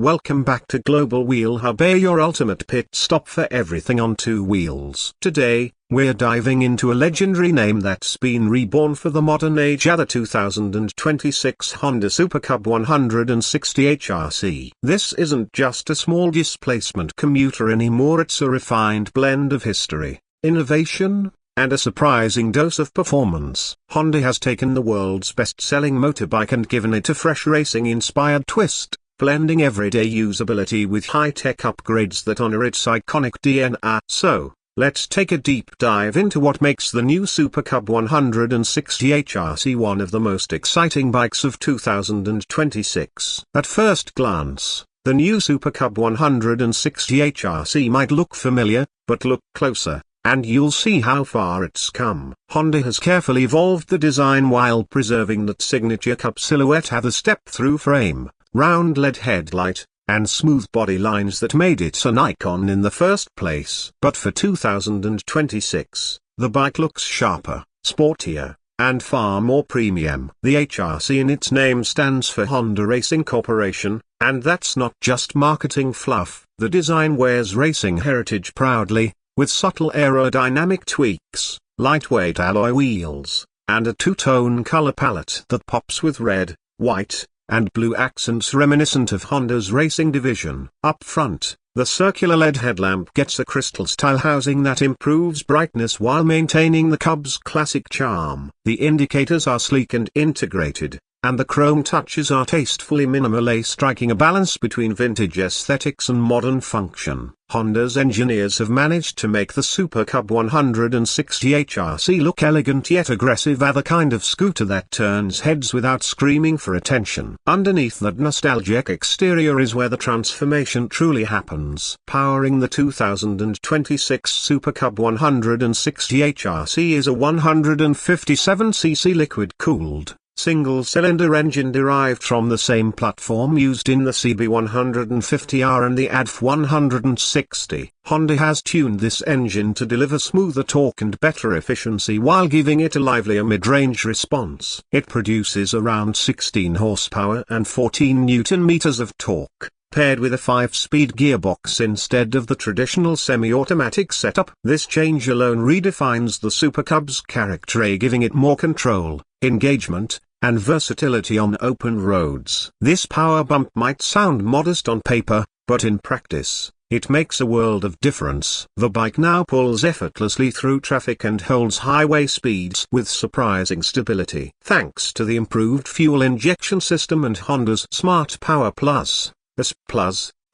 Welcome back to Global Wheel Hub, your ultimate pit stop for everything on two wheels. Today, we're diving into a legendary name that's been reborn for the modern age, the 2026 Honda Super Cub 160HRC. This isn't just a small displacement commuter anymore, it's a refined blend of history, innovation, and a surprising dose of performance. Honda has taken the world's best-selling motorbike and given it a fresh racing-inspired twist, blending everyday usability with high-tech upgrades that honor its iconic DNA. So, let's take a deep dive into what makes the new Super Cub 160HRC one of the most exciting bikes of 2026. At first glance, the new Super Cub 160HRC might look familiar, but look closer, and you'll see how far it's come. Honda has carefully evolved the design while preserving that signature Cub silhouette with a step-through frame, round LED headlight, and smooth body lines that made it an icon in the first place. But for 2026, the bike looks sharper, sportier, and far more premium. The HRC in its name stands for Honda Racing Corporation, and that's not just marketing fluff. The design wears racing heritage proudly, with subtle aerodynamic tweaks, lightweight alloy wheels, and a two-tone color palette that pops with red, white, and blue accents reminiscent of Honda's racing division. Up front, the circular LED headlamp gets a crystal-style housing that improves brightness while maintaining the Cub's classic charm. The indicators are sleek and integrated, and the chrome touches are tastefully minimal, striking a balance between vintage aesthetics and modern function. Honda's engineers have managed to make the Super Cub 160HRC look elegant yet aggressive, the kind of scooter that turns heads without screaming for attention. Underneath that nostalgic exterior is where the transformation truly happens. Powering the 2026 Super Cub 160HRC is a 157cc liquid-cooled, single-cylinder engine derived from the same platform used in the CB150R and the ADF 160. Honda has tuned this engine to deliver smoother torque and better efficiency while giving it a livelier mid-range response. It produces around 16 horsepower and 14 Newton-meters of torque, paired with a 5-speed gearbox instead of the traditional semi-automatic setup. This change alone redefines the Super Cub's character, giving it more control, engagement, and versatility on open roads. This power bump might sound modest on paper, but in practice, it makes a world of difference. The bike now pulls effortlessly through traffic and holds highway speeds with surprising stability. Thanks to the improved fuel injection system and Honda's Smart Power Plus (S+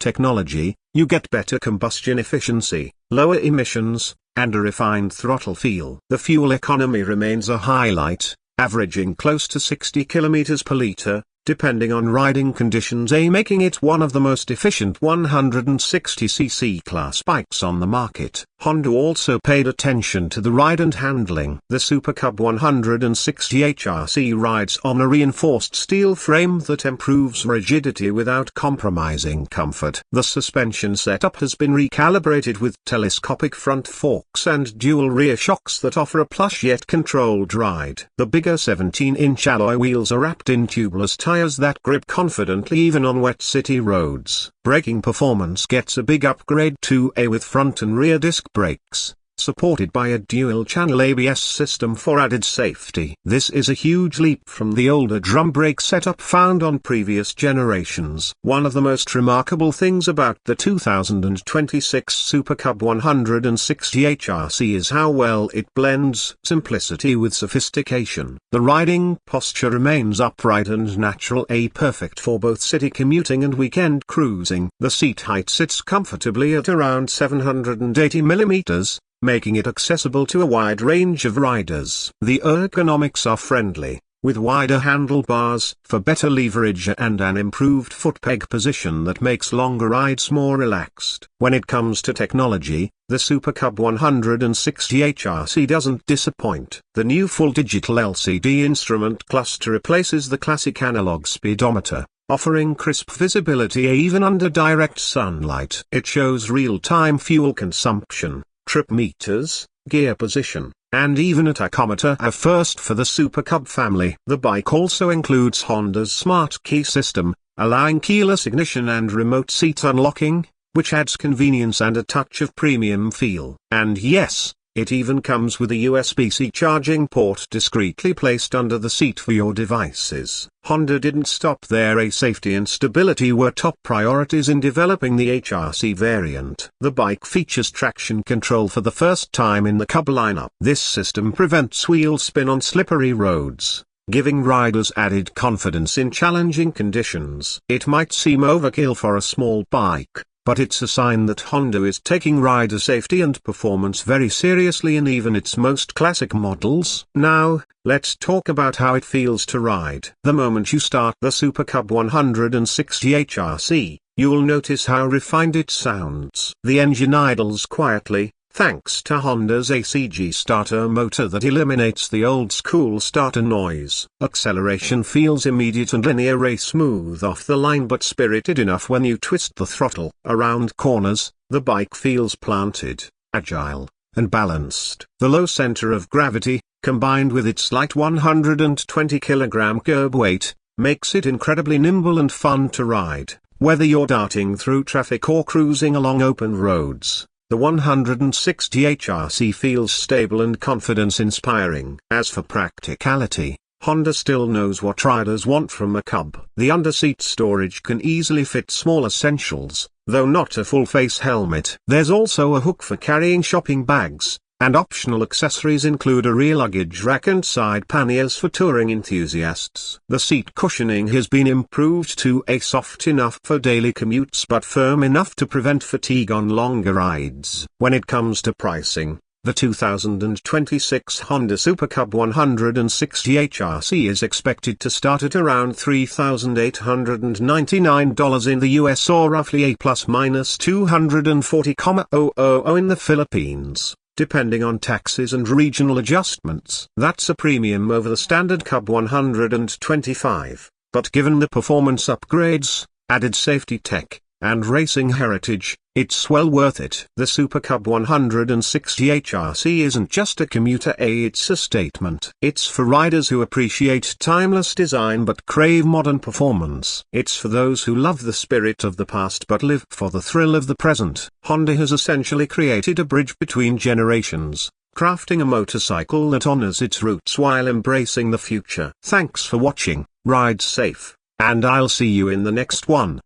technology, you get better combustion efficiency, lower emissions, and a refined throttle feel. The fuel economy remains a highlight, averaging close to 60 km per liter, depending on riding conditions, making it one of the most efficient 160cc class bikes on the market. Honda also paid attention to the ride and handling. The Super Cub 160HRC rides on a reinforced steel frame that improves rigidity without compromising comfort. The suspension setup has been recalibrated with telescopic front forks and dual rear shocks that offer a plush yet controlled ride. The bigger 17-inch alloy wheels are wrapped in tubeless tires that grip confidently even on wet city roads. Braking performance gets a big upgrade too, with front and rear disc brakes, supported by a dual-channel ABS system for added safety. This is a huge leap from the older drum brake setup found on previous generations. One of the most remarkable things about the 2026 Super Cub 160HRC is how well it blends simplicity with sophistication. The riding posture remains upright and natural, perfect for both city commuting and weekend cruising. The seat height sits comfortably at around 780mm, making it accessible to a wide range of riders. The ergonomics are friendly, with wider handlebars for better leverage and an improved foot peg position that makes longer rides more relaxed. When it comes to technology, the Super Cub 160HRC doesn't disappoint. The new full digital LCD instrument cluster replaces the classic analog speedometer, offering crisp visibility even under direct sunlight. It shows real-time fuel consumption, trip meters, gear position, and even a tachometer, a first for the Super Cub family. The bike also includes Honda's Smart Key system, allowing keyless ignition and remote seat unlocking, which adds convenience and a touch of premium feel. And yes, it even comes with a USB-C charging port discreetly placed under the seat for your devices. Honda didn't stop there. Safety and stability were top priorities in developing the HRC variant. The bike features traction control for the first time in the Cub lineup. This system prevents wheel spin on slippery roads, giving riders added confidence in challenging conditions. It might seem overkill for a small bike, but it's a sign that Honda is taking rider safety and performance very seriously in even its most classic models. Now, let's talk about how it feels to ride. The moment you start the Super Cub 160HRC, you'll notice how refined it sounds. The engine idles quietly, thanks to Honda's ACG starter motor that eliminates the old-school starter noise. Acceleration feels immediate and linear, smooth off the line but spirited enough when you twist the throttle. Around corners, the bike feels planted, agile, and balanced. The low center of gravity, combined with its light 120 kg curb weight, makes it incredibly nimble and fun to ride. Whether you're darting through traffic or cruising along open roads, the 160HRC feels stable and confidence-inspiring. As for practicality, Honda still knows what riders want from a Cub. The under-seat storage can easily fit small essentials, though not a full-face helmet. There's also a hook for carrying shopping bags, and optional accessories include a rear luggage rack and side panniers for touring enthusiasts. The seat cushioning has been improved to a soft enough for daily commutes but firm enough to prevent fatigue on longer rides. When it comes to pricing, the 2026 Honda Super Cub 160HRC is expected to start at around $3,899 in the US or roughly a ±240,000 in the Philippines, depending on taxes and regional adjustments. That's a premium over the standard Cub 125, but given the performance upgrades, added safety tech, and racing heritage, it's well worth it. The Super Cub 160HRC isn't just a commuter, it's a statement. It's for riders who appreciate timeless design but crave modern performance. It's for those who love the spirit of the past but live for the thrill of the present. Honda has essentially created a bridge between generations, crafting a motorcycle that honors its roots while embracing the future. Thanks for watching, ride safe, and I'll see you in the next one.